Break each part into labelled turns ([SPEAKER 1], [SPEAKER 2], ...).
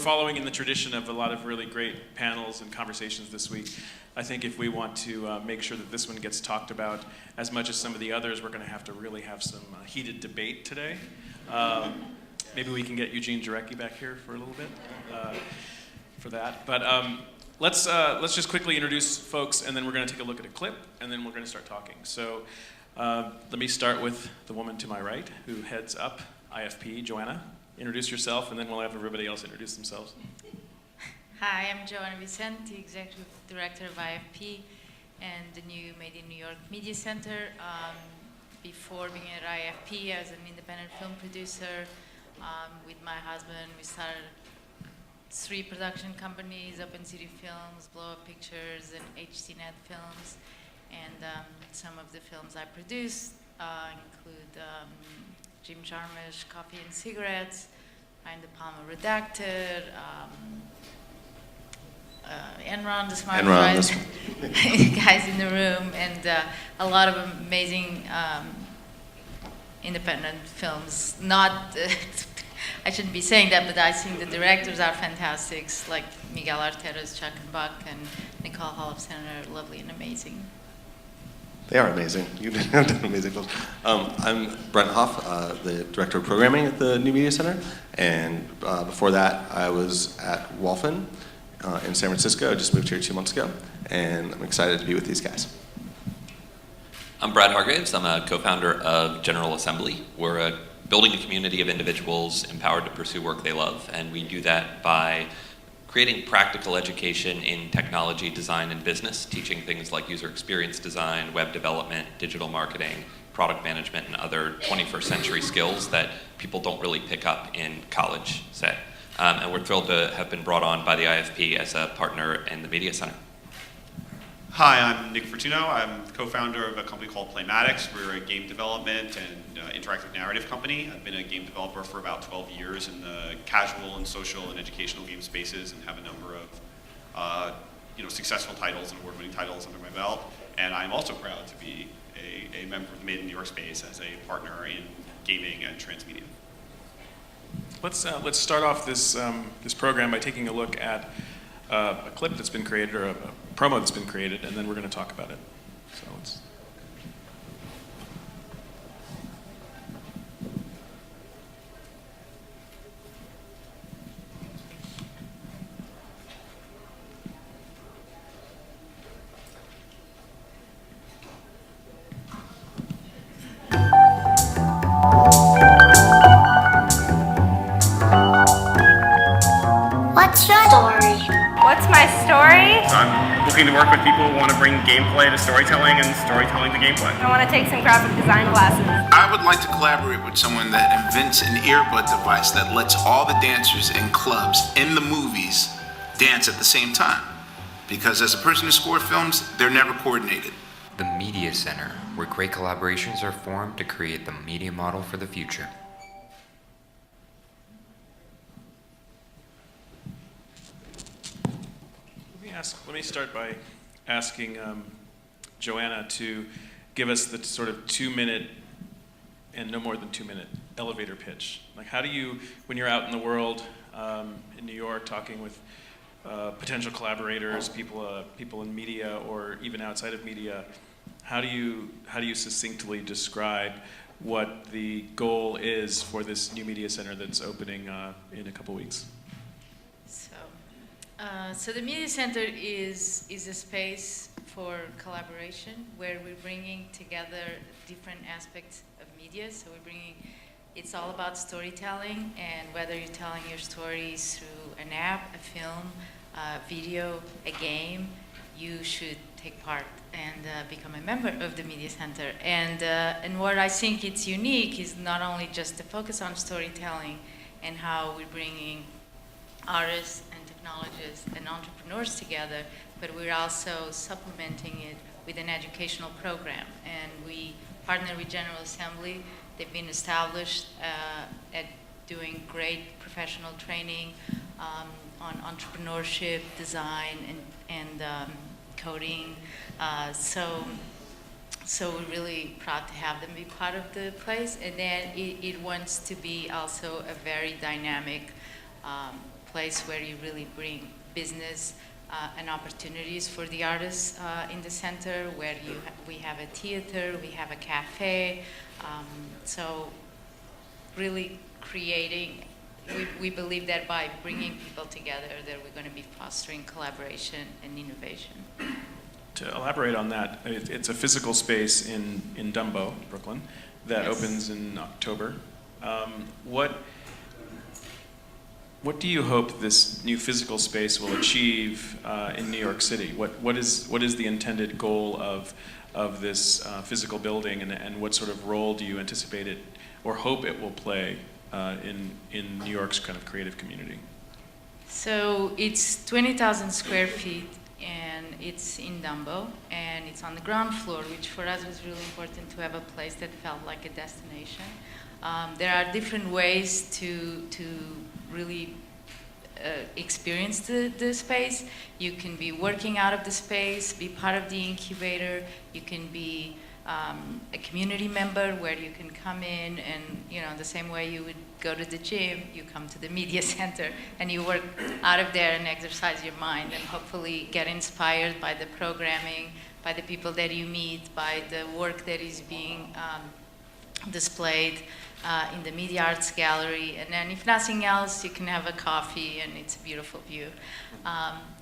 [SPEAKER 1] following in the tradition of a lot of really great panels and conversations this week. I think if we want to make sure that this one gets talked about as much as some of the others, we're going to have to really have some heated debate today. Maybe we can get Eugene Jarecki back here for a little bit for that. But let's just quickly introduce folks, and then we're going to take a look at a clip, and then we're going to start talking. So let me start with the woman to my right, who heads up IFP, Joanna. Introduce yourself, and then we'll have everybody else introduce themselves.
[SPEAKER 2] Hi, I'm Joanna Vicente, Executive Director of IFP and the new Made in New York Media Center. Before being at IFP as an independent film producer, with my husband, we started 3 production companies, Open City Films, Blow Up Pictures, and HCNet Films. And some of the films I produced include Jim Jarmusch, Coffee and Cigarettes, Ryan De Palma Redacted, Enron, the smart guys in the room, and a lot of amazing independent films. Not, I shouldn't be saying that, but I think the directors are fantastic, like Miguel Arteta's Chuck and Buck and Nicole Holofcener are lovely and amazing.
[SPEAKER 3] They are amazing. You have done amazing films. I'm Brent Hoff, the Director of Programming at the New Media Center, and before that I was at Walfen in San Francisco. I just moved here 2 months ago, and I'm excited to be with these guys.
[SPEAKER 4] I'm Brad Hargraves. I'm a co-founder of General Assembly. We're building a community of individuals empowered to pursue work they love, and we do that by creating practical education in technology, design, and business, teaching things like user experience design, web development, digital marketing, product management, and other 21st century skills that people don't really pick up in college, say. And we're thrilled to have been brought on by the IFP as a partner in the Media Center.
[SPEAKER 5] Hi, I'm Nick Fortuno. I'm co-founder of a company called Playmatics. We're a game development and interactive narrative company. I've been a game developer for about 12 years in the casual and social and educational game spaces, and have a number of successful titles and award-winning titles under my belt. And I'm also proud to be a member of the Made in New York space as a partner in gaming and transmedia.
[SPEAKER 1] Let's start off this program by taking a look at a clip that's been created, or a promo that's been created, and then we're going to talk about it. So let's.
[SPEAKER 6] What's your story?
[SPEAKER 7] What's my story?
[SPEAKER 8] I'm looking to work with people who want to bring gameplay to storytelling and storytelling to gameplay.
[SPEAKER 7] I want to take some graphic design classes.
[SPEAKER 9] I would like to collaborate with someone that invents an earbud device that lets all the dancers in clubs in the movies dance at the same time. Because as a person who scored films, they're never coordinated.
[SPEAKER 10] The Media Center, where great collaborations are formed to create the media model for the future.
[SPEAKER 1] Let me start by asking Joanna to give us the sort of 2-minute and no more than 2-minute elevator pitch. Like, how do you, when you're out in the world in New York talking with potential collaborators, people in media or even outside of media, how do you succinctly describe what the goal is for this new media center that's opening in a couple weeks?
[SPEAKER 2] So the Media Center is a space for collaboration where we're bringing together different aspects of media. So it's all about storytelling, and whether you're telling your stories through an app, a film, a video, a game, you should take part and become a member of the Media Center. And what I think it's unique is not only just the focus on storytelling and how we're bringing artists and technologists and entrepreneurs together, but we're also supplementing it with an educational program. And we partner with General Assembly. They've been established at doing great professional training on entrepreneurship, design, and coding. So we're really proud to have them be part of the place. And then it wants to be also a very dynamic place where you really bring business and opportunities for the artists in the center, where we have a theater, we have a cafe. So really creating, we believe that by bringing people together, that we're going to be fostering collaboration and innovation.
[SPEAKER 1] To elaborate on that, it's a physical space in DUMBO, Brooklyn, that
[SPEAKER 2] Yes.
[SPEAKER 1] opens in October. What do you hope this new physical space will achieve in New York City? What is the intended goal of this physical building, and what sort of role do you anticipate it or hope it will play in New York's kind of creative community?
[SPEAKER 2] So it's 20,000 square feet, and it's in DUMBO, and it's on the ground floor, which for us was really important to have a place that felt like a destination. There are different ways to really experience the space. You can be working out of the space, be part of the incubator. You can be a community member where you can come in and, the same way you would go to the gym, you come to the media center and you work out of there and exercise your mind and hopefully get inspired by the programming, by the people that you meet, by the work that is being displayed in the Media Arts Gallery. And then if nothing else, you can have a coffee and it's a beautiful view.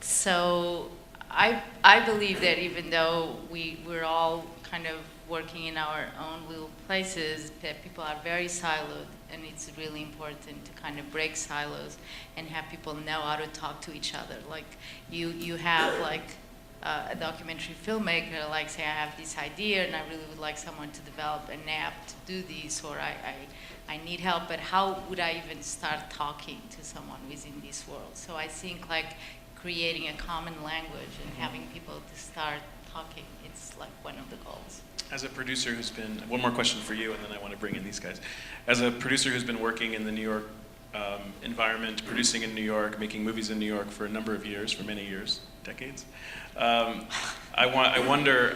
[SPEAKER 2] So I believe that even though we're all kind of working in our own little places, that people are very siloed, and it's really important to kind of break silos and have people know how to talk to each other. Like you have like a documentary filmmaker, like say I have this idea and I really would like someone to develop an app to do this, or I need help, but how would I even start talking to someone within this world? So I think like creating a common language and having people to start talking, it's like one of the goals.
[SPEAKER 1] As a producer who's been, one more question for you, and then I want to bring in these guys. As a producer who's been working in the New York environment, producing in New York, making movies in New York for a number of years, for many years, decades, I wonder,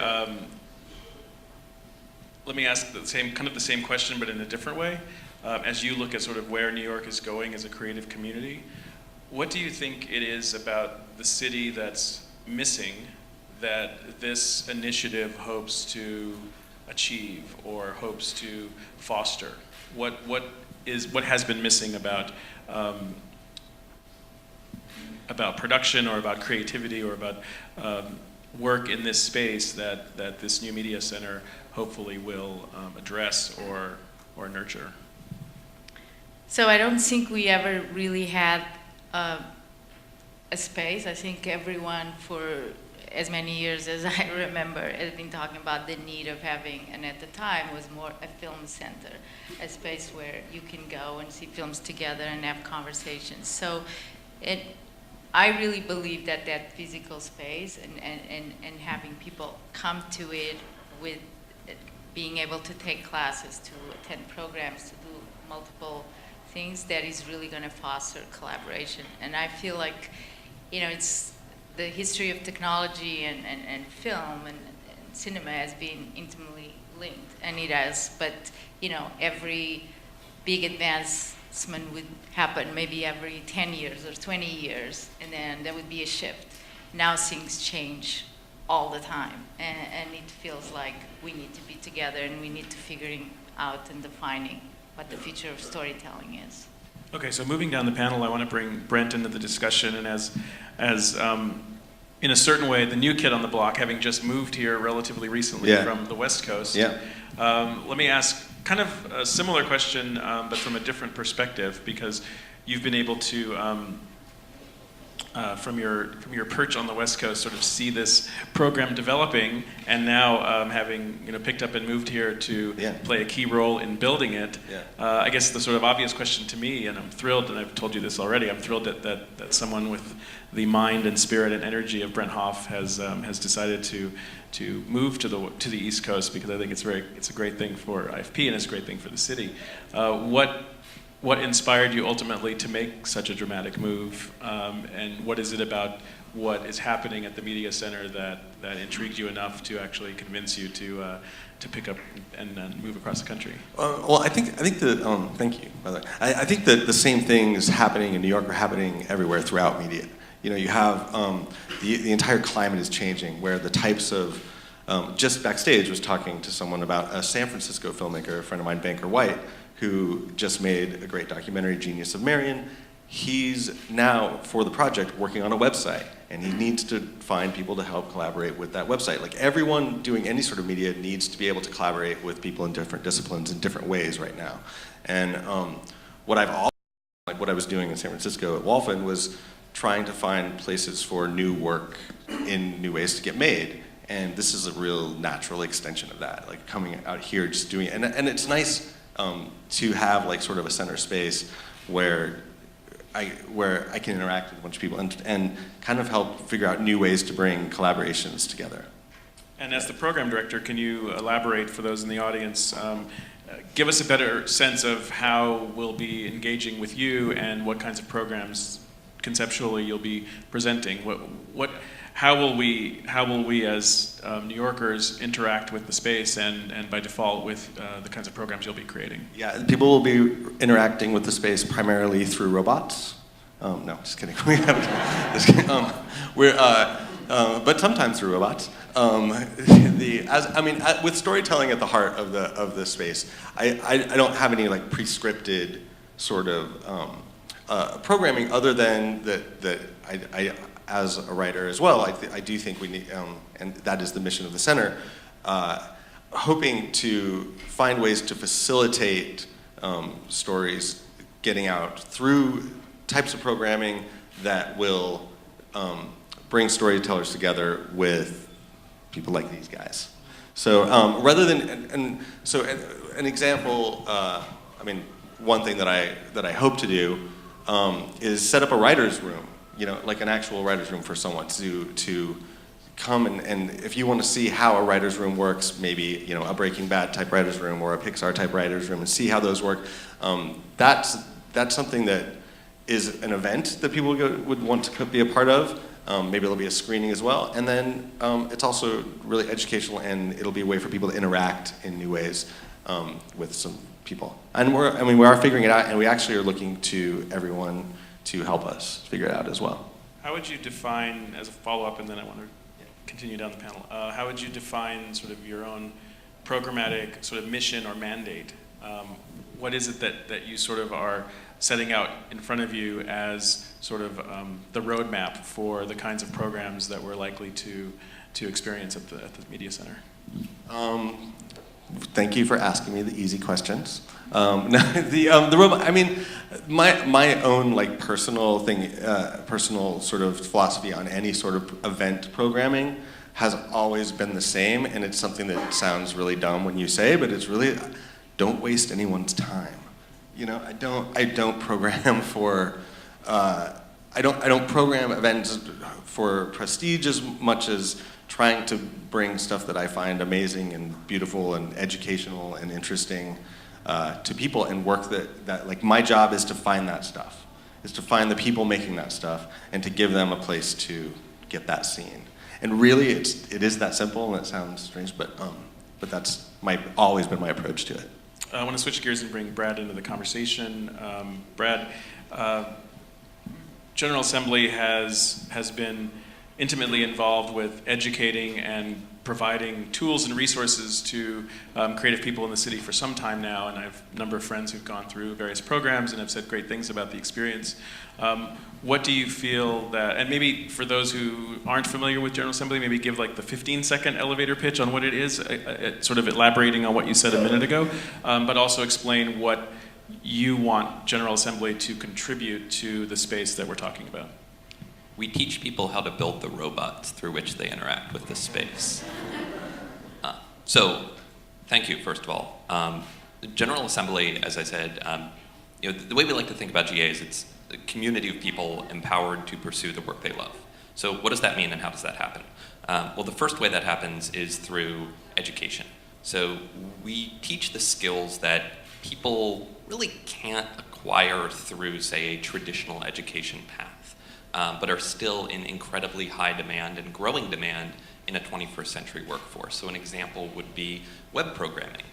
[SPEAKER 1] let me ask the same question, but in a different way. As you look at sort of where New York is going as a creative community, what do you think it is about the city that's missing that this initiative hopes to achieve or hopes to foster? What has been missing about production or about creativity or about work in this space that this new media center hopefully will address or nurture?
[SPEAKER 2] So I don't think we ever really had a space. I think everyone for as many years as I remember has been talking about the need of having, and at the time was more a film center, a space where you can go and see films together and have conversations. So I really believe that physical space and having people come to it with being able to take classes, to attend programs, to do multiple things, that is really going to foster collaboration. And I feel like, it's the history of technology and film and cinema has been intimately linked, and it has, but every big advancement would happen maybe every 10 years or 20 years, and then there would be a shift. Now things change all the time, and it feels like we need to be together and we need to figuring out and defining what the future of storytelling is.
[SPEAKER 1] Okay, so moving down the panel, I want to bring Brent into the discussion, and as in a certain way, the new kid on the block, having just moved here relatively recently from the West Coast.
[SPEAKER 3] Yeah.
[SPEAKER 1] Let me ask kind of a similar question, but from a different perspective, because you've been able to, from your perch on the West Coast, sort of see this program developing, and now having picked up and moved here to play a key role in building it.
[SPEAKER 3] Yeah.
[SPEAKER 1] I guess the sort of obvious question to me, and I'm thrilled, and I've told you this already, I'm thrilled that someone with the mind and spirit and energy of Brent Hoff has decided to move to the East Coast, because I think it's a great thing for IFP and it's a great thing for the city. what inspired you ultimately to make such a dramatic move, and what is it about what is happening at the Media Center that intrigued you enough to actually convince you to pick up and move across the country?
[SPEAKER 3] Well, I think the thank you, by the way. I think that the same thing is happening in New York, or happening everywhere throughout media. You know, you have the entire climate is changing, where the types of just backstage was talking to someone about a San Francisco filmmaker, a friend of mine, Banker White, who just made a great documentary, Genius of Marion. He's now, for the project, working on a website, and he needs to find people to help collaborate with that website. Like, everyone doing any sort of media needs to be able to collaborate with people in different disciplines in different ways right now. And what I was doing in San Francisco at Walfen was trying to find places for new work in new ways to get made. And this is a real natural extension of that, like coming out here, just doing it. And it's nice to have like sort of a center space where I can interact with a bunch of people and kind of help figure out new ways to bring collaborations together.
[SPEAKER 1] And as the program director, can you elaborate for those in the audience, give us a better sense of how we'll be engaging with you and what kinds of programs conceptually you'll be presenting? How will we as New Yorkers interact with the space and by default with the kinds of programs you'll be creating?
[SPEAKER 3] Yeah, people will be interacting with the space primarily through robots. No, just kidding. We haven't. Just kidding. But sometimes through robots. With storytelling at the heart of the space, I don't have any like prescripted sort of programming other than that I as a writer as well, I do think we need, and that is the mission of the center, hoping to find ways to facilitate stories getting out through types of programming that will bring storytellers together with people like these guys. So rather than, so an example, one thing that I hope to do is set up a writer's room, you know, like an actual writer's room for someone to come and if you want to see how a writer's room works, maybe, you know, a Breaking Bad type writer's room or a Pixar type writer's room, and see how those work. That's something that is an event that people would want to be a part of. Maybe there'll be a screening as well, and then it's also really educational, and it'll be a way for people to interact in new ways with some people. And we are figuring it out, and we actually are looking to everyone to help us figure it out as well.
[SPEAKER 1] How would you define, as a follow-up, and then I want to continue down the panel, how would you define sort of your own programmatic sort of mission or mandate? What is it that you sort of are setting out in front of you as sort of the roadmap for the kinds of programs that we're likely to experience at the Media Center?
[SPEAKER 3] Thank you for asking me the easy questions. The robot. I mean, my own like personal thing, personal sort of philosophy on any sort of event programming has always been the same, and it's something that sounds really dumb when you say, but it's really, don't waste anyone's time. You know, I don't program for. I don't program events for prestige as much as trying to bring stuff that I find amazing and beautiful and educational and interesting to people, and work that like my job is to find that stuff, is to find the people making that stuff and to give them a place to get that seen. And really, it is that simple, and it sounds strange, but that's always been my approach to it.
[SPEAKER 1] I want to switch gears and bring Brad into the conversation. Brad, General Assembly has been intimately involved with educating and providing tools and resources to creative people in the city for some time now, and I have a number of friends who've gone through various programs and have said great things about the experience. What do you feel that, and maybe for those who aren't familiar with General Assembly, maybe give like the 15-second elevator pitch on what it is, sort of elaborating on what you said a minute ago, but also explain what you want General Assembly to contribute to the space that we're talking about.
[SPEAKER 4] We teach people how to build the robots through which they interact with the space. So, thank you, first of all. The General Assembly, as I said, the way we like to think about GA is it's a community of people empowered to pursue the work they love. So what does that mean, and how does that happen? Well, the first way that happens is through education. So we teach the skills that people really can't acquire through, say, a traditional education path, but are still in incredibly high demand and growing demand in a 21st century workforce. So an example would be web programming.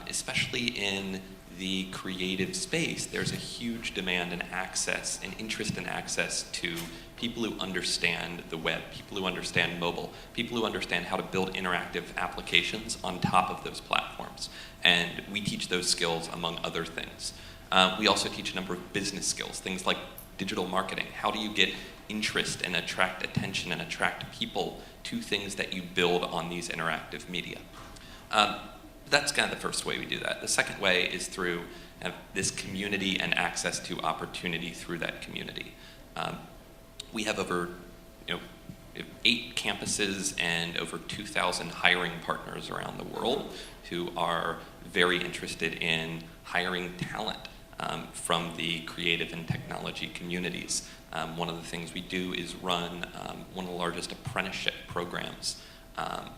[SPEAKER 4] Especially in the creative space, there's a huge demand and access and interest in access to people who understand the web, people who understand mobile, people who understand how to build interactive applications on top of those platforms. And we teach those skills among other things. We also teach a number of business skills, things like digital marketing. How do you get interest and attract attention and attract people to things that you build on these interactive media? That's kind of the first way we do that. The second way is through this community and access to opportunity through that community. We have over 8 campuses and over 2,000 hiring partners around the world who are very interested in hiring talent from the creative and technology communities. One of the things we do is run one of the largest apprenticeship programs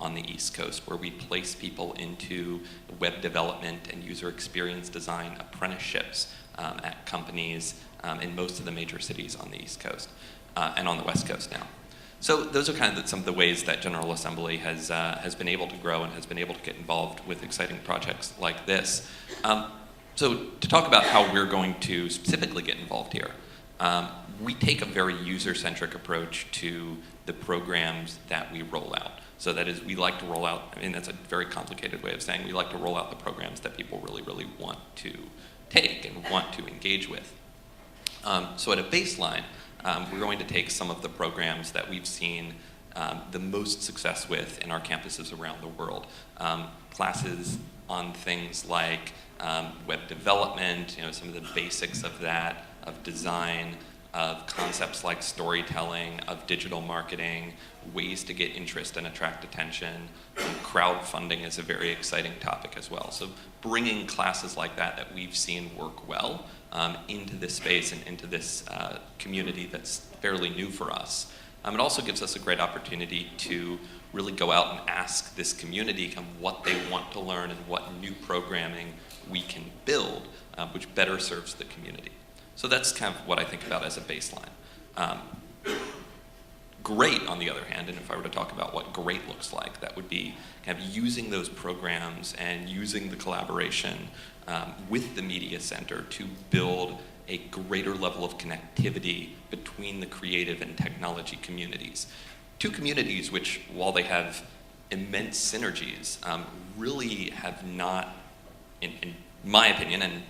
[SPEAKER 4] on the East Coast, where we place people into web development and user experience design apprenticeships at companies in most of the major cities on the East Coast and on the West Coast now. So those are kind of some of the ways that General Assembly has been able to grow and has been able to get involved with exciting projects like this. So to talk about how we're going to specifically get involved here, we take a very user-centric approach to the programs that we roll out. So that is, we like to roll out, that's a very complicated way of saying we like to roll out the programs that people really, really want to take and want to engage with. So at a baseline, we're going to take some of the programs that we've seen the most success with in our campuses around the world. Classes on things like web development, some of the basics of that, of design, of concepts like storytelling, of digital marketing, ways to get interest and attract attention. Crowdfunding is a very exciting topic as well. So bringing classes like that we've seen work well into this space and into this community that's fairly new for us. It also gives us a great opportunity to really go out and ask this community what they want to learn and what new programming we can build, which better serves the community. So that's kind of what I think about as a baseline. Great, on the other hand, and if I were to talk about what great looks like, that would be kind of using those programs and using the collaboration with the Media Center to build a greater level of connectivity between the creative and technology communities. Two communities which, while they have immense synergies, really have not, in my opinion, and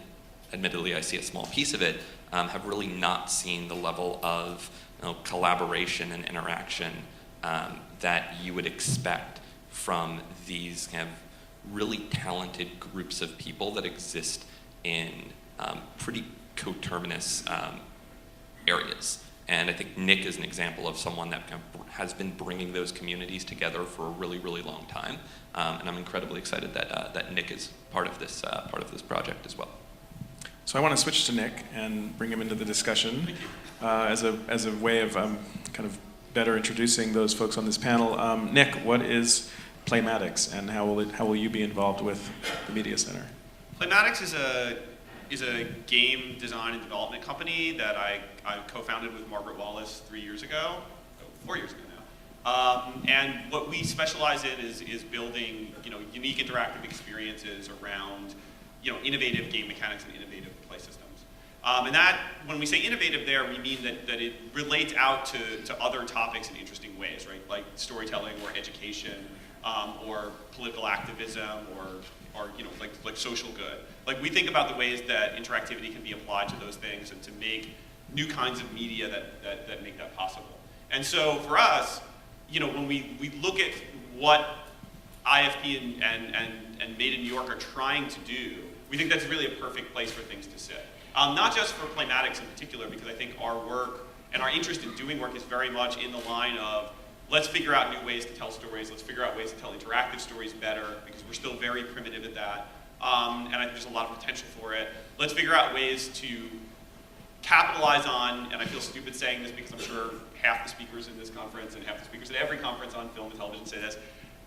[SPEAKER 4] admittedly I see a small piece of it, have really not seen the level of collaboration and interaction that you would expect from these kind of really talented groups of people that exist in pretty coterminous areas. And I think Nick is an example of someone that kind of has been bringing those communities together for a really, really long time. And I'm incredibly excited that Nick is part of this project as well.
[SPEAKER 1] So I want to switch to Nick and bring him into the discussion as a way of kind of better introducing those folks on this panel. Nick, what is Playmatics, and how will you be involved with the Media Center?
[SPEAKER 5] Playmatics is a game design and development company that I co-founded with Margaret Wallace 4 years ago now. And what we specialize in is building unique interactive experiences around innovative game mechanics and innovative play systems. And that, when we say innovative there, we mean that it relates out to other topics in interesting ways, right? Like storytelling or education or political activism or like social good. Like, we think about the ways that interactivity can be applied to those things and to make new kinds of media that make that possible. And so for us, when we look at what IFP and Made in New York are trying to do, we think that's really a perfect place for things to sit. Not just for Playmatics in particular, because I think our work and our interest in doing work is very much in the line of, let's figure out new ways to tell stories, let's figure out ways to tell interactive stories better, because we're still very primitive at that, and I think there's a lot of potential for it. Let's figure out ways to capitalize on, and I feel stupid saying this because I'm sure half the speakers in this conference and half the speakers at every conference on film and television say this,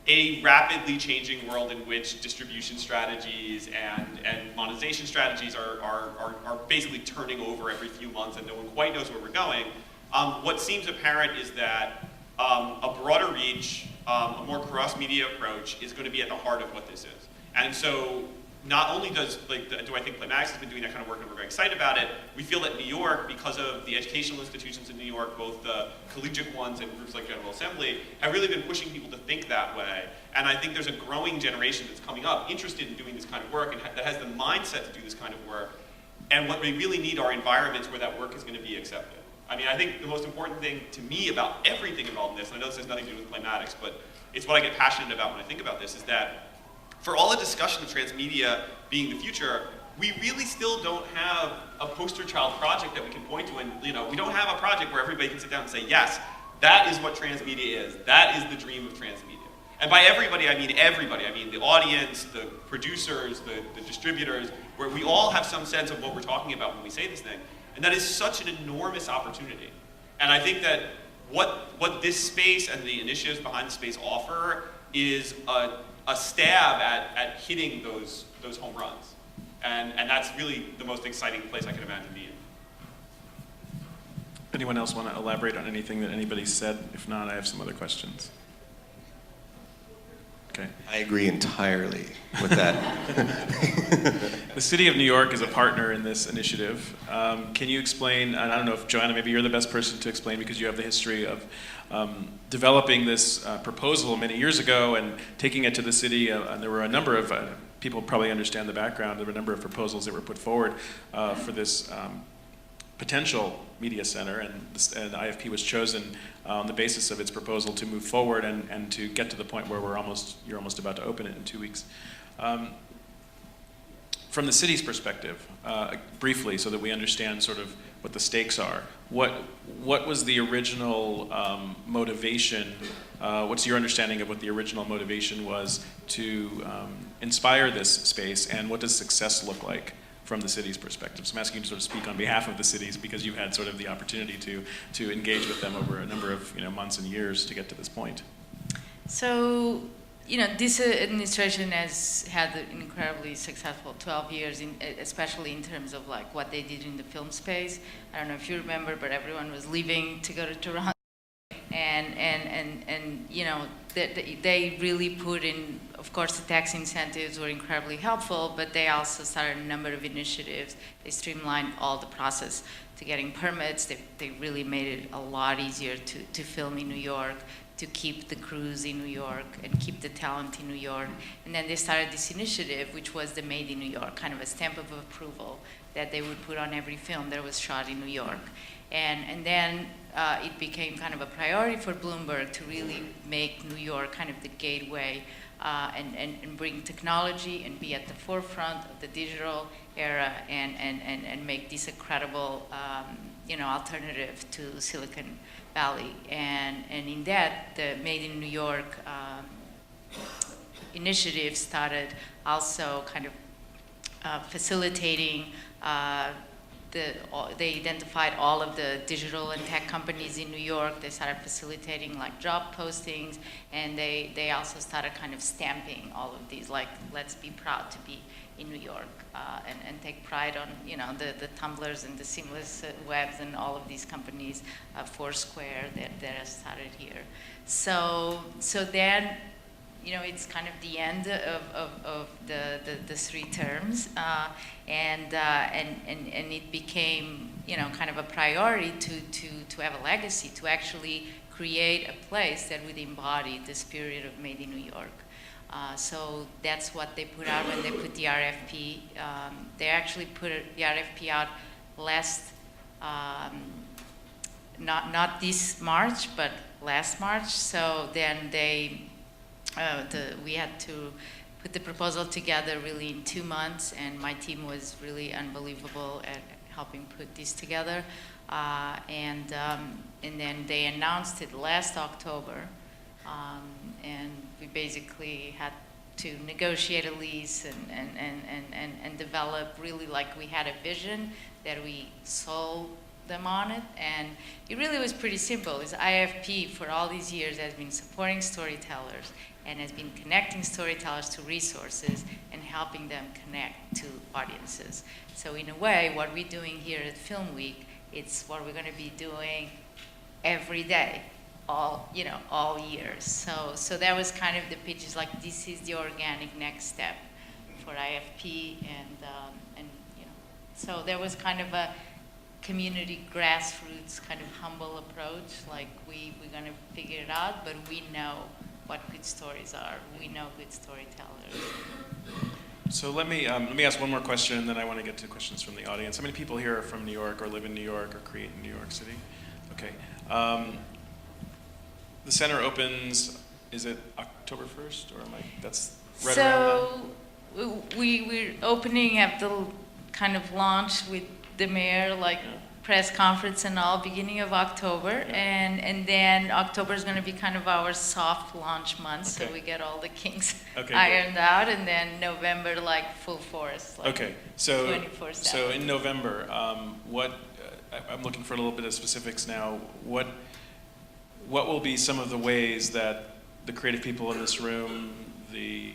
[SPEAKER 5] a rapidly changing world in which distribution strategies and monetization strategies are basically turning over every few months and no one quite knows where we're going, what seems apparent is that a broader reach, a more cross-media approach is going to be at the heart of what this is. And so not only do I think Playmatics has been doing that kind of work and we're very excited about it, we feel that New York, because of the educational institutions in New York, both the collegiate ones and groups like General Assembly, have really been pushing people to think that way. And I think there's a growing generation that's coming up interested in doing this kind of work and that has the mindset to do this kind of work. And what we really need are environments where that work is going to be accepted. I mean, I think the most important thing to me about everything involved in this, and I know this has nothing to do with Playmatics, but it's what I get passionate about when I think about this, is that for all the discussion of transmedia being the future, we really still don't have a poster child project that we can point to, and we don't have a project where everybody can sit down and say, yes, that is what transmedia is. That is the dream of transmedia. And by everybody, I mean everybody. I mean the audience, the producers, the distributors, where we all have some sense of what we're talking about when we say this thing. And that is such an enormous opportunity. And I think that what this space and the initiatives behind the space offer is a stab at hitting those home runs. And that's really the most exciting place I can imagine being.
[SPEAKER 1] Anyone else want to elaborate on anything that anybody said? If not, I have some other questions. Okay.
[SPEAKER 3] I agree entirely with that.
[SPEAKER 1] The City of New York is a partner in this initiative. Can you explain, and I don't know if Joanna, maybe you're the best person to explain because you have the history of developing this proposal many years ago and taking it to the city, and there were a number of, people probably understand the background, there were a number of proposals that were put forward for this potential media center, and IFP was chosen on the basis of its proposal to move forward and to get to the point where you're almost about to open it in 2 weeks. From the city's perspective, briefly, so that we understand sort of what the stakes are, what was the original motivation? What's your understanding of what the original motivation was to inspire this space, and what does success look like from the city's perspective? So I'm asking you to sort of speak on behalf of the cities because you've had sort of the opportunity to engage with them over a number of months and years to get to this point.
[SPEAKER 2] So, this administration has had an incredibly successful 12 years, especially in terms of like what they did in the film space. I don't know if you remember, but everyone was leaving to go to Toronto. And they really put in, of course, the tax incentives were incredibly helpful, but they also started a number of initiatives. They streamlined all the process to getting permits. They really made it a lot easier to film in New York, to keep the crews in New York and keep the talent in New York. And then they started this initiative, which was the Made in New York, kind of a stamp of approval that they would put on every film that was shot in New York. And then it became kind of a priority for Bloomberg to really make New York kind of the gateway and bring technology and be at the forefront of the digital era and make this a credible alternative to Silicon Valley. And in that, the Made in New York initiative started also kind of facilitating they identified all of the digital and tech companies in New York. They started facilitating like job postings, and they also started kind of stamping all of these, like, let's be proud to be in New York and take pride on the Tumblrs and the Seamless Webs and all of these companies, Foursquare that have started here. So then, it's kind of the end of the 3 terms, and it became kind of a priority to have a legacy, to actually create a place that would embody the spirit of Made in New York. So that's what they put out when they put the RFP. They actually put the RFP out last, not this March, but last March. So then we had to put the proposal together really in 2 months, and my team was really unbelievable at helping put this together. And then they announced it last October, and we basically had to negotiate a lease and develop really, like, we had a vision that we sold them on it, and it really was pretty simple. Is IFP for all these years has been supporting storytellers and has been connecting storytellers to resources and helping them connect to audiences. So in a way, what we're doing here at Film Week, it's what we're going to be doing every day, all year. So that was kind of the pitch. Is like, this is the organic next step for IFP, and so there was kind of a community grassroots kind of humble approach. Like, we're going to figure it out, but we know what good stories are. We know good storytellers.
[SPEAKER 1] So let me ask one more question, and then I want to get to questions from the audience. How many people here are from New York, or live in New York, or create in New York City? Okay. The center opens, is it October 1st, or that's right around then?
[SPEAKER 2] So we're opening at the kind of launch with the mayor, press conference and all, beginning of October, and then October is going to be kind of our soft launch month, so we get all the kinks ironed out, and then November full force.
[SPEAKER 1] Okay, so
[SPEAKER 2] 24/7.
[SPEAKER 1] So in November, I'm looking for a little bit of specifics now. What will be some of the ways that the creative people in this room, the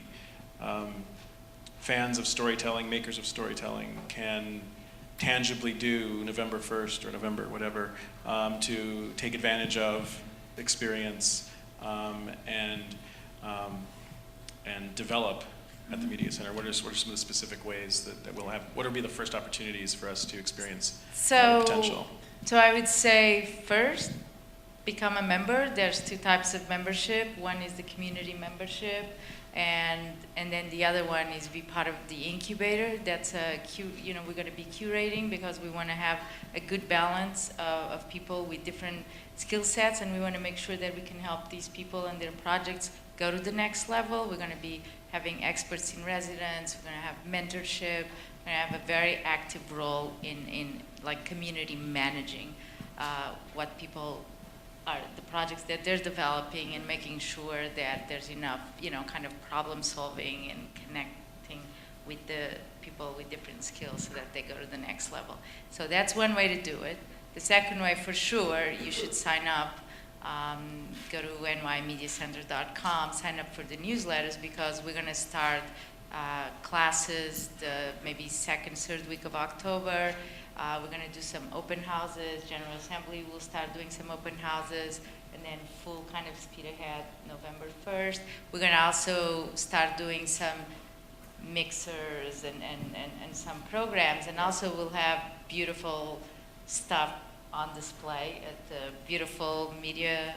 [SPEAKER 1] fans of storytelling, makers of storytelling, can tangibly do November 1st or November whatever to take advantage of, experience, and develop at the Media Center? What are some of the specific ways that we'll have? What will be the first opportunities for us to experience potential?
[SPEAKER 2] So I would say first, become a member. There's two types of membership. One is the community membership, and then the other one is be part of the incubator. That's we're going to be curating, because we want to have a good balance of people with different skill sets, and we want to make sure that we can help these people and their projects go to the next level. We're going to be having experts in residence. We're going to have mentorship. We're going to have a very active role in community managing what people are, the projects that they're developing, and making sure that there's enough, kind of problem solving and connecting with the people with different skills so that they go to the next level. So that's one way to do it. The second way, for sure, you should sign up. Go to nymediacenter.com, sign up for the newsletters, because we're going to start classes the maybe second, third week of October. We're going to do some open houses. General Assembly will start doing some open houses, and then full kind of speed ahead November 1st. We're going to also start doing some mixers and some programs, and also we'll have beautiful stuff on display at the beautiful media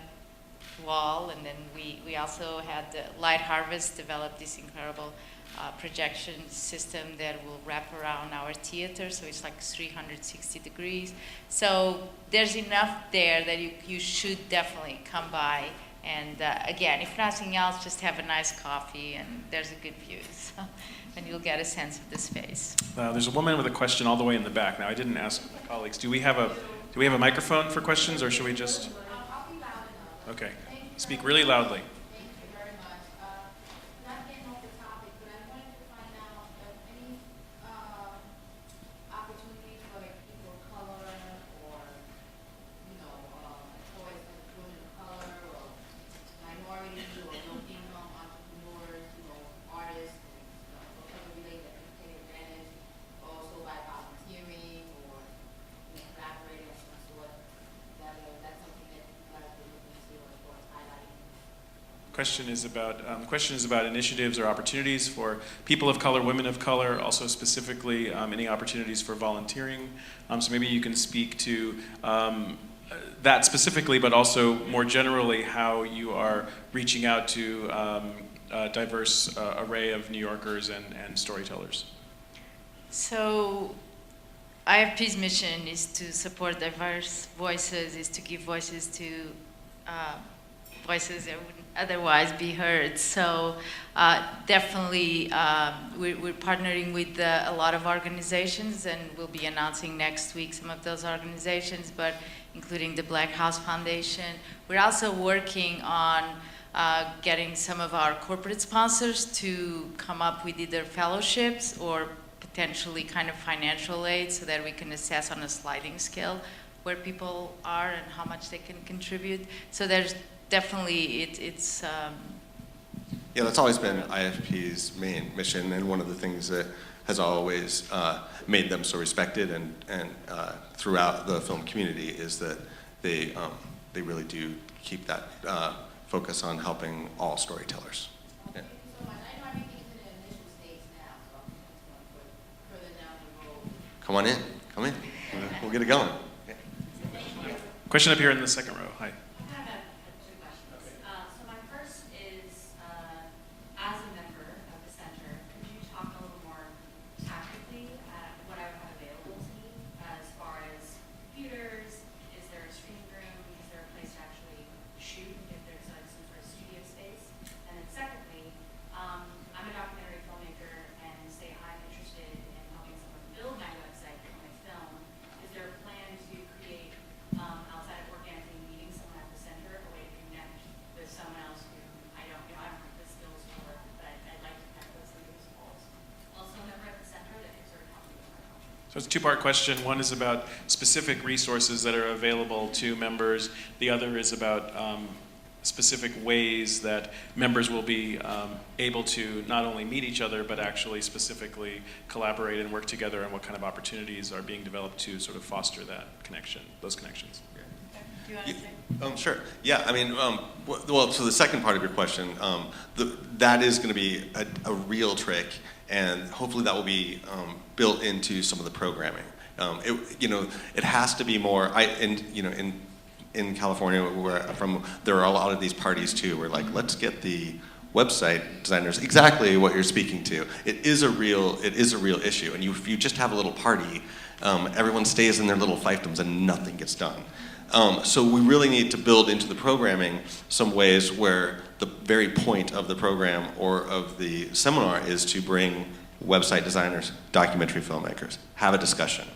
[SPEAKER 2] wall. And then we also had the Light Harvest develop this incredible projection system that will wrap around our theater, so it's 360 degrees. So there's enough there that you should definitely come by, and again, if nothing else, just have a nice coffee, and there's a good view, so, and you'll get a sense of the space.
[SPEAKER 1] There's a woman with a question all the way in the back. Now, I didn't ask my colleagues. Do we have a microphone for questions, or should we just?
[SPEAKER 6] I'll be loud enough.
[SPEAKER 1] Okay. Speak really loudly. Question is about initiatives or opportunities for people of color, women of color, also specifically any opportunities for volunteering. So maybe you can speak to that specifically, but also more generally how you are reaching out to a diverse array of New Yorkers and storytellers.
[SPEAKER 2] So IFP's mission is to support diverse voices, is to give voices to voices that wouldn't otherwise be heard. So definitely we're partnering with a lot of organizations, and we'll be announcing next week some of those organizations, but including the Black House Foundation. We're also working on getting some of our corporate sponsors to come up with either fellowships or potentially kind of financial aid, so that we can assess on a sliding scale where people are and how much they can contribute. So there's definitely, it's
[SPEAKER 3] Yeah, that's always been IFP's main mission, and one of the things that has always made them so respected and throughout the film community is that they really do keep that focus on helping all storytellers. Yeah.
[SPEAKER 6] Thank you so much. I know everything's in the initial stage now, so I'm just going to put further down the road.
[SPEAKER 3] Come on in. Come in. We'll get it going. Yeah.
[SPEAKER 1] Question up here in the second row. Hi.
[SPEAKER 6] I kind of have two questions. So my first is, as a member of the center, could you talk a little more tactically what I would have available to me as far as computers? Is there a screening room? Is there a place to actually shoot if there's some sort of studio space? And then secondly, I'm a documentary filmmaker, and say I'm interested in helping someone build my website for my film. Is there a plan to create, outside of organically meeting someone at the center, a way to connect with someone else who I don't have the skills for, but I'd like to connect with somebody who's also a member at the center that can sort of help me with my project?
[SPEAKER 1] So it's a two-part question. One is about specific resources that are available to members. The other is about specific ways that members will be able to not only meet each other, but actually specifically collaborate and work together, and what kind of opportunities are being developed to sort of foster that connection, those connections.
[SPEAKER 2] do you want to say?
[SPEAKER 3] Sure. Yeah, I mean, well, so the second part of your question, that is going to be a real trick, and hopefully that will be built into some of the programming. It has to be more. In California, where there are a lot of these parties too. We're like, let's get the website designers exactly what you're speaking to. It is a real issue, and if you just have a little party, everyone stays in their little fiefdoms and nothing gets done. So we really need to build into the programming some ways where the very point of the program or of the seminar is to bring website designers, documentary filmmakers, have a discussion,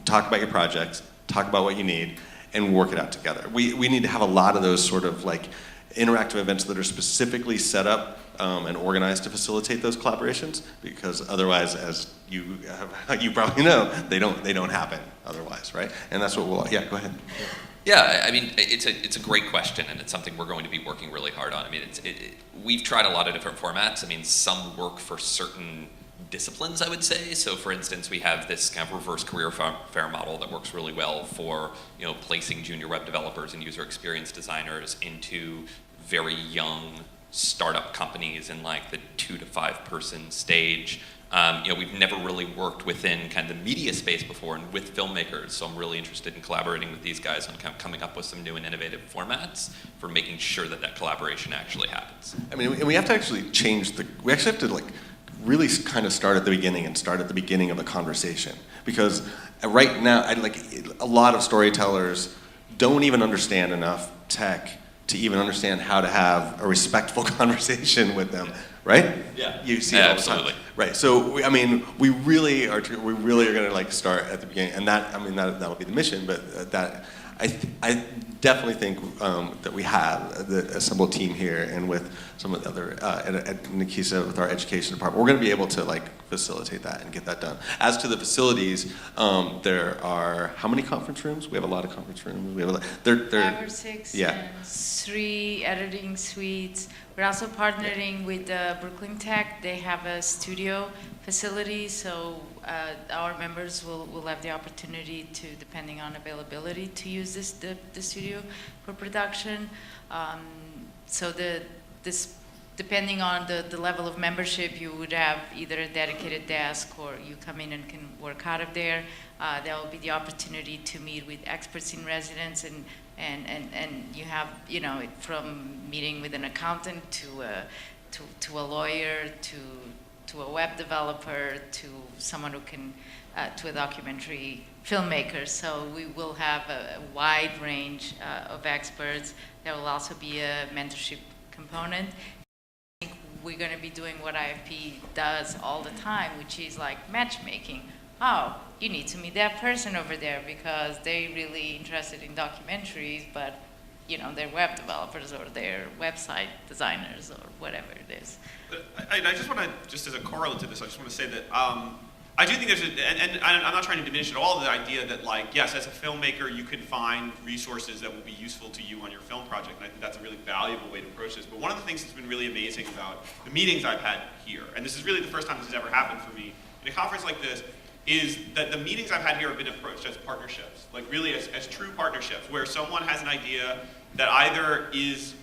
[SPEAKER 3] talk about your projects, talk about what you need, and work it out together. We need to have a lot of those sort of like interactive events that are specifically set up and organized to facilitate those collaborations, because otherwise, as you probably know, they don't happen otherwise, right? And that's what we'll. Yeah, go ahead.
[SPEAKER 4] Yeah, I mean, it's a great question, and it's something we're going to be working really hard on. I mean, we've tried a lot of different formats. I mean, some work for certain disciplines, I would say. So for instance, we have this kind of reverse career fair model that works really well for, placing junior web developers and user experience designers into very young startup companies in like the 2 to 5 person stage. We've never really worked within kind of the media space before and with filmmakers, so I'm really interested in collaborating with these guys on kind of coming up with some new and innovative formats for making sure that collaboration actually happens.
[SPEAKER 3] I mean, and we have to actually we actually have to like really kind of start at the beginning and start at the beginning of the conversation, because right now, a lot of storytellers don't even understand enough tech to even understand how to have a respectful conversation with them, right?
[SPEAKER 4] Yeah.
[SPEAKER 3] You see it all the time.
[SPEAKER 4] Absolutely.
[SPEAKER 3] Right. So we really are going to like start at the beginning, and that'll be the mission. But I definitely think that we have the assembled team here, and with some of the other at Nikisa with our education department, we're going to be able to like facilitate that and get that done. As to the facilities, there are how many conference rooms? We have a lot of conference rooms. We have
[SPEAKER 2] 5 or 6,
[SPEAKER 3] yeah.
[SPEAKER 2] and 3 editing suites. We're also partnering with Brooklyn Tech. They have a studio facility, so our members will have the opportunity to, depending on availability, to use the studio for production. Depending on the level of membership, you would have either a dedicated desk, or you come in and can work out of there. There will be the opportunity to meet with experts in residence, and you have, from meeting with an accountant to a lawyer to a web developer to someone who can to a documentary filmmaker. So we will have a wide range of experts. There will also be a mentorship component. I think we're going to be doing what IFP does all the time, which is like matchmaking. Oh, you need to meet that person over there because they're really interested in documentaries, but they're web developers or they're website designers or whatever it is.
[SPEAKER 5] I just want to, just as a correlate to this, I just want to say that I do think there's and I'm not trying to diminish at all the idea that, like, yes, as a filmmaker, you can find resources that will be useful to you on your film project, and I think that's a really valuable way to approach this. But one of the things that's been really amazing about the meetings I've had here, and this is really the first time this has ever happened for me in a conference like this, is that the meetings I've had here have been approached as partnerships, like really as true partnerships, where someone has an idea that either is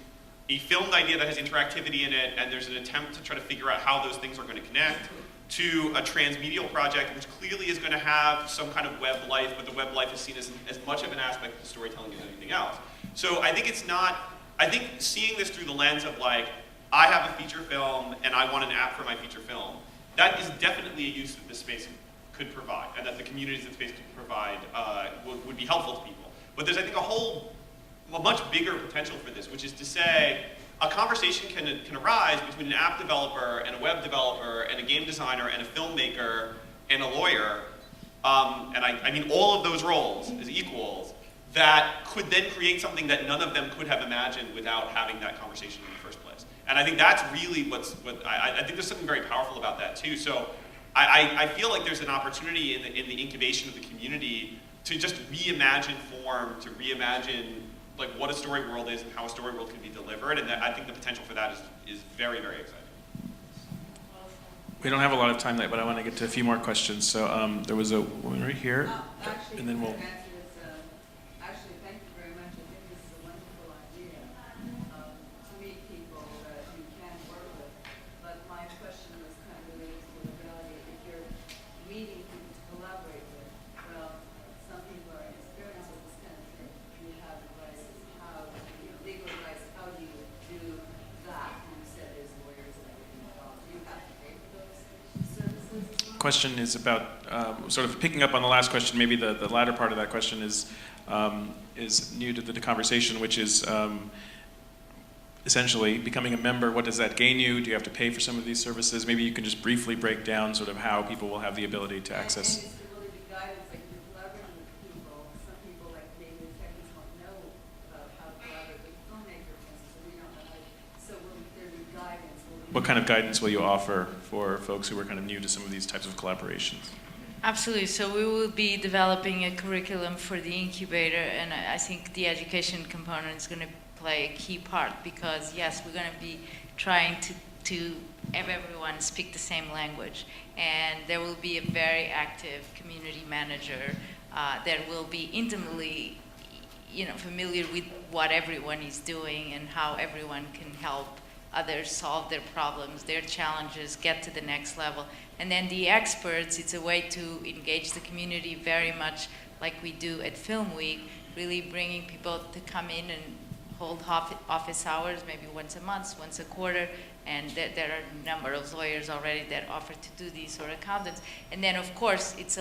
[SPEAKER 5] a filmed idea that has interactivity in it, and there's an attempt to try to figure out how those things are going to connect, to a transmedial project, which clearly is going to have some kind of web life, but the web life is seen as much of an aspect of storytelling as anything else. So I think I think seeing this through the lens of, like, I have a feature film and I want an app for my feature film, that is definitely a use that this space could provide, and that the communities that space could provide would be helpful to people. But there's, I think, a much bigger potential for this, which is to say, a conversation can arise between an app developer and a web developer and a game designer and a filmmaker and a lawyer, and I mean all of those roles as equals, that could then create something that none of them could have imagined without having that conversation in the first place. And I think that's really I think there's something very powerful about that too. So I feel like there's an opportunity in the incubation of the community to just reimagine form, to reimagine, like, what a story world is and how a story world can be delivered, and I think the potential for that is very, very exciting.
[SPEAKER 1] We don't have a lot of time left, but I want to get to a few more questions. So there was a woman right here, and then we'll.
[SPEAKER 11] Actually, thank you very much. I think this is a wonderful idea to meet people that you can work with. But my question was kind of related to the ability, if you're meeting people to collaborate with, well, some people are experienced with this kind of thing. You have advice, legal advice, how do you do that? And you said there's lawyers and everything involved. Do you have to pay for those services as well?
[SPEAKER 1] Question is about sort of picking up on the last question. Maybe the latter part of that question is new to the conversation, which is essentially becoming a member. What does that gain you? Do you have to pay for some of these services? Maybe you can just briefly break down sort of how people will have the ability to access.
[SPEAKER 11] And it's really the guidance, like you're collaborating with people. Some people, like maybe the techniques won't know about how to collaborate with a filmmaker, for instance, so we don't know how to, so will there be guidance?
[SPEAKER 1] What kind of guidance will you offer for folks who are kind of new to some of these types of collaborations?
[SPEAKER 2] Absolutely. So we will be developing a curriculum for the incubator, and I think the education component is going to play a key part, because yes, we're going to be trying to have everyone speak the same language, and there will be a very active community manager that will be intimately, familiar with what everyone is doing and how everyone can help others solve their problems, their challenges, get to the next level. And then the experts, it's a way to engage the community very much like we do at Film Week, really bringing people to come in and hold office hours, maybe once a month, once a quarter, and there are a number of lawyers already that offer to do these, or accountants. And then of course, it's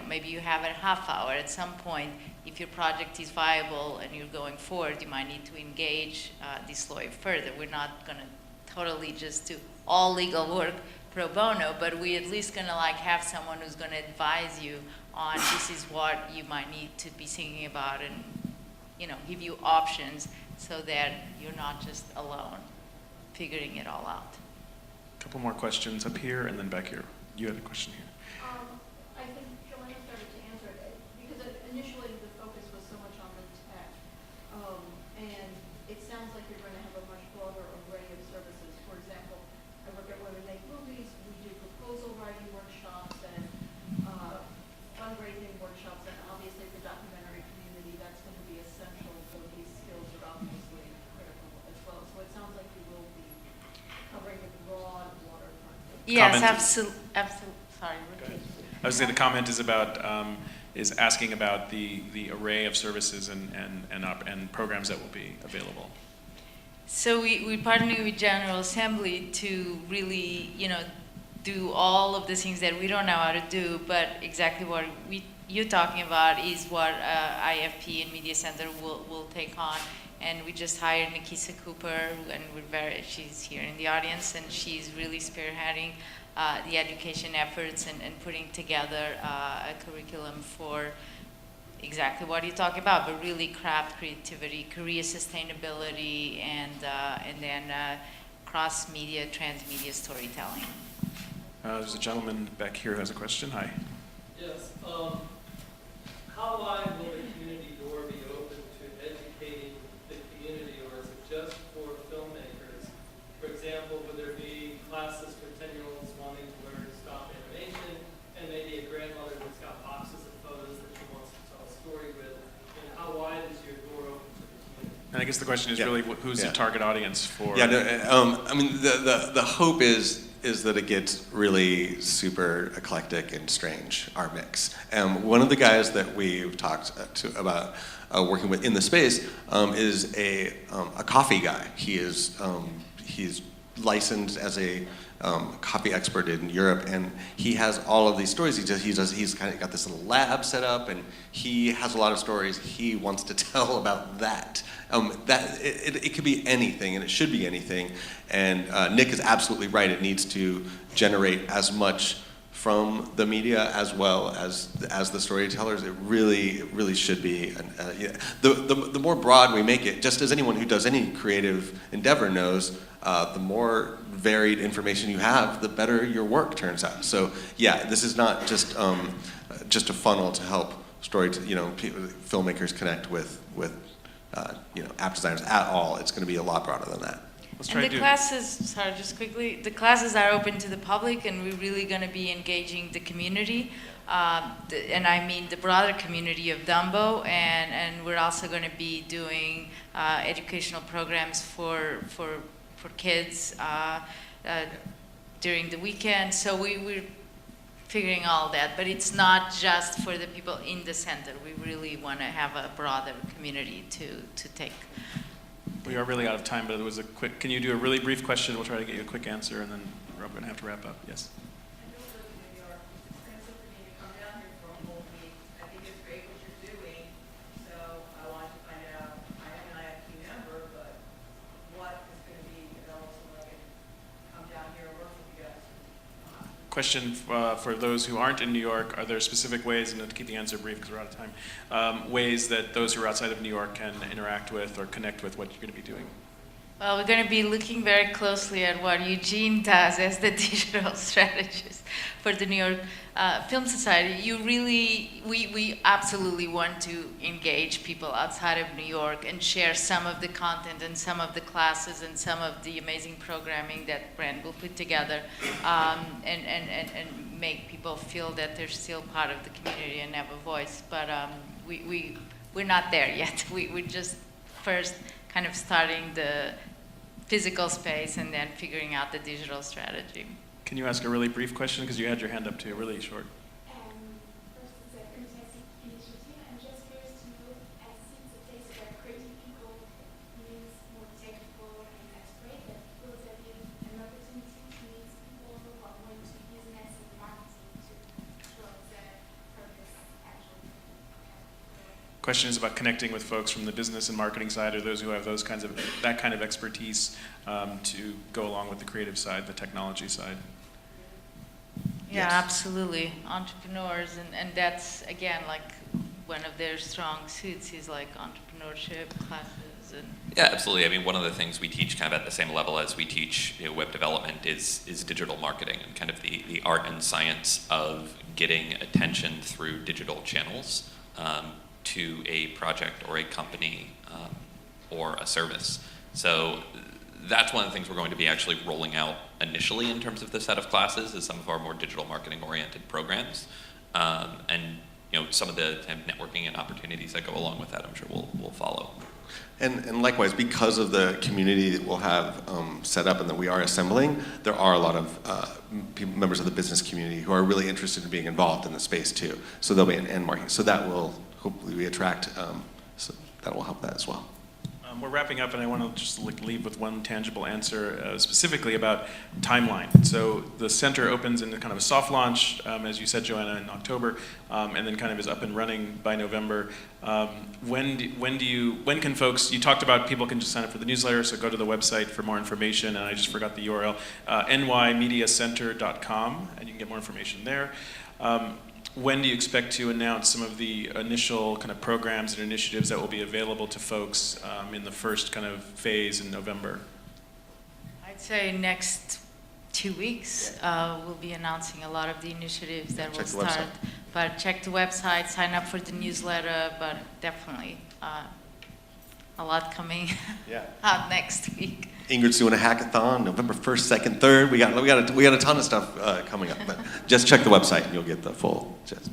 [SPEAKER 2] maybe you have a half hour at some point. If your project is viable and you're going forward, you might need to engage this lawyer further. We're not gonna totally just do all legal work pro bono, but we at least gonna have someone who's gonna advise you on this is what you might need to be thinking about, and give you options so that you're not just alone figuring it all out.
[SPEAKER 1] A couple more questions up here and then back here. You had a question here.
[SPEAKER 12] I think Joanna started to answer it, because initially the focus was so much on the tech, and it sounds like you're going to have a much broader array of services. For example, I work at Women Make Movies. We do proposal writing workshops and fundraising workshops, and obviously the documentary community, that's going to be essential. So these skills are obviously critical as well. So it sounds like you will be covering a broad waterfront.
[SPEAKER 2] Yes, absolutely. Sorry, repeat.
[SPEAKER 1] I was saying the comment is about is asking about the array of services and programs that will be available.
[SPEAKER 2] So we partner with General Assembly to really, do all of the things that we don't know how to do, but exactly what you're talking about is what IFP and Media Center will take on. And we just hired Nikisa Cooper, and she's here in the audience, and she's really spearheading the education efforts and putting together a curriculum for exactly what you're talking about, but really craft creativity, career sustainability, and then cross-media, transmedia storytelling.
[SPEAKER 1] There's a gentleman back here who has a question. Hi.
[SPEAKER 13] Yes. How wide will the community door be open to educating the community, or is it just for filmmakers? For example, would there be classes for 10-year-olds wanting to learn stop animation, and maybe a grandmother who's got boxes of photos that she wants to tell a story with? And how wide is your door open to the community?
[SPEAKER 1] And I guess the question is really who's the target audience for?
[SPEAKER 3] Yeah, no, I mean, the hope is that it gets really super eclectic and strange, our mix. One of the guys that we've talked about working with in the space is a coffee guy. He's licensed as a coffee expert in Europe, and he has all of these stories. He's kind of got this little lab set up, and he has a lot of stories he wants to tell about that. It could be anything, and it should be anything. And Nick is absolutely right. It needs to generate as much from the media as well as the storytellers. It really should be. The more broad we make it, just as anyone who does any creative endeavor knows, the more varied information you have, the better your work turns out. So yeah, this is not just a funnel to help filmmakers connect with app designers at all. It's going to be a lot broader than that.
[SPEAKER 2] And the classes, sorry, just quickly, the classes are open to the public, and we're really going to be engaging the community, and I mean the broader community of DUMBO, and we're also going to be doing educational programs for kids during the weekend. So we're figuring all that, but it's not just for the people in the center. We really want to have a broader community to take.
[SPEAKER 1] We are really out of time, but it was a quick, can you do a really brief question? We'll try to get you a quick answer, and then we're going to have to wrap up. Yes? Question for those who aren't in New York: are there specific ways, and to keep the answer brief because we're out of time, ways that those who are outside of New York can interact with or connect with what you're going to be doing?
[SPEAKER 2] Well, we're going to be looking very closely at what Eugene does as the digital strategist for the New York Film Society. We absolutely want to engage people outside of New York and share some of the content and some of the classes and some of the amazing programming that Brent will put together, and make people feel that they're still part of the community and have a voice. But we're not there yet. We're just first kind of starting the physical space and then figuring out the digital strategy.
[SPEAKER 1] Can you ask a really brief question, because you had your hand up too, really short?
[SPEAKER 14] First, it's a fantastic initiative. I'm just curious to know, since the place where creative people means more technical and that's great, but will there be an opportunity to meet people who are going to business and marketing to show their purpose actually?
[SPEAKER 1] Question is about connecting with folks from the business and marketing side, or those who have that kind of expertise to go along with the creative side, the technology side.
[SPEAKER 2] Yeah,
[SPEAKER 3] Yes.
[SPEAKER 2] absolutely. Entrepreneurs, and that's again like one of their strong suits is like entrepreneurship classes and.
[SPEAKER 4] Yeah, absolutely. I mean, one of the things we teach kind of at the same level as we teach web development is digital marketing, and kind of the art and science of getting attention through digital channels to a project or a company or a service. So that's one of the things we're going to be actually rolling out initially in terms of the set of classes, is some of our more digital marketing oriented programs, and some of the kind of networking and opportunities that go along with that, I'm sure will follow.
[SPEAKER 3] And likewise, because of the community that we'll have set up and that we are assembling, there are a lot of members of the business community who are really interested in being involved in the space too. So there'll be an end market. So that will hopefully we attract, so that will help that as well.
[SPEAKER 1] We're wrapping up, and I want to just leave with one tangible answer, specifically about timeline. So the center opens in kind of a soft launch, as you said, Joanna, in October, and then kind of is up and running by November. When can folks? You talked about people can just sign up for the newsletter, so go to the website for more information. And I just forgot the URL, nymediacenter.com, and you can get more information there. When do you expect to announce some of the initial kind of programs and initiatives that will be available to folks in the first kind of phase in November?
[SPEAKER 2] I'd say next 2 weeks, we'll be announcing a lot of the initiatives that will
[SPEAKER 3] Check the website.
[SPEAKER 2] start. But check the website, sign up for the newsletter, but definitely a lot coming out next week.
[SPEAKER 3] Ingrid's doing a hackathon, November 1st, 2nd, 3rd. We got a ton of stuff coming up. But just check the website and you'll get the full gist.